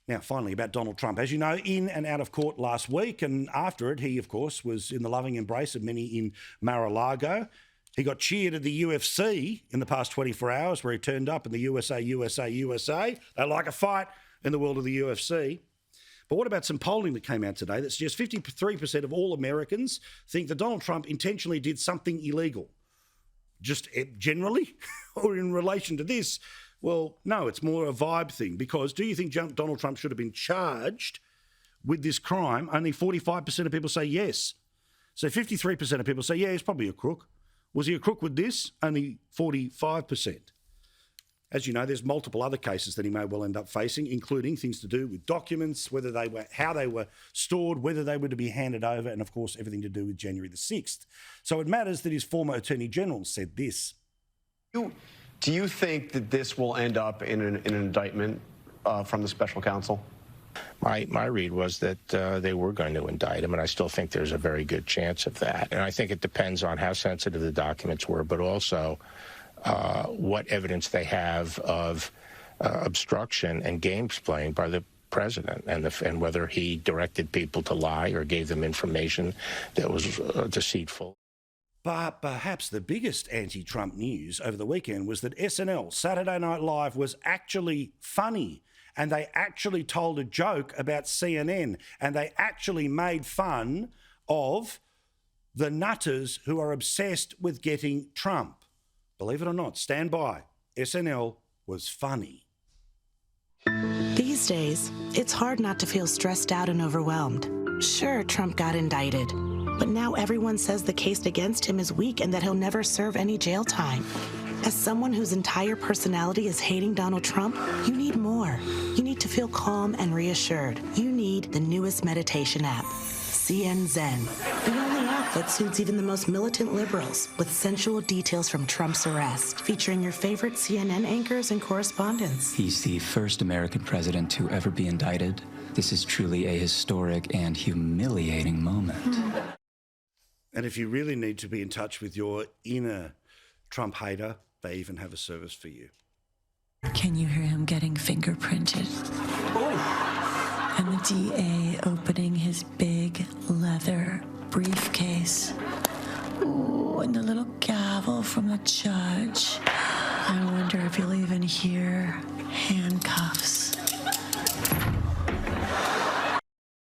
Now, finally, about Donald Trump. As you know, in and out of court last week, and after it, he, of course, was in the loving embrace of many in Mar-a-Lago. He got cheered at the UFC in the past 24 hours, where he turned up in the USA. They like a fight in the world of the UFC. But what about some polling that came out today that suggests 53% of all Americans think that Donald Trump intentionally did something illegal? Just generally? Or in relation to this? Well, no, it's more a vibe thing, because do you think Donald Trump should have been charged with this crime? Only 45% of people say yes. So 53% of people say, yeah, he's probably a crook. Was he a crook with this? Only 45%. As you know, there's multiple other cases that he may well end up facing, including things to do with documents, how they were stored, whether they were to be handed over, and of course, everything to do with January the 6th. So it matters that his former Attorney General said this. Do you think that this will end up in an indictment from the special counsel? My read was that they were going to indict him, and I still think there's a very good chance of that. And I think it depends on how sensitive the documents were, but also what evidence they have of obstruction and games playing by the president, and whether he directed people to lie or gave them information that was deceitful. But perhaps the biggest anti-Trump news over the weekend was that SNL, Saturday Night Live, was actually funny. And they actually told a joke about CNN. And they actually made fun of the nutters who are obsessed with getting Trump. Believe it or not, stand by. SNL was funny. These days, it's hard not to feel stressed out and overwhelmed. Sure, Trump got indicted, but now everyone says the case against him is weak and that he'll never serve any jail time. As someone whose entire personality is hating Donald Trump, you need more. You need to feel calm and reassured. You need the newest meditation app, CN Zen. The only app that suits even the most militant liberals, with sensual details from Trump's arrest, featuring your favorite CNN anchors and correspondents. He's the first American president to ever be indicted. This is truly a historic and humiliating moment. And if you really need to be in touch with your inner Trump hater, they even have a service for you. Can you hear him getting fingerprinted? Oh. And the DA opening his big leather briefcase. Ooh, and the little gavel from the judge. I wonder if you'll even hear handcuffs.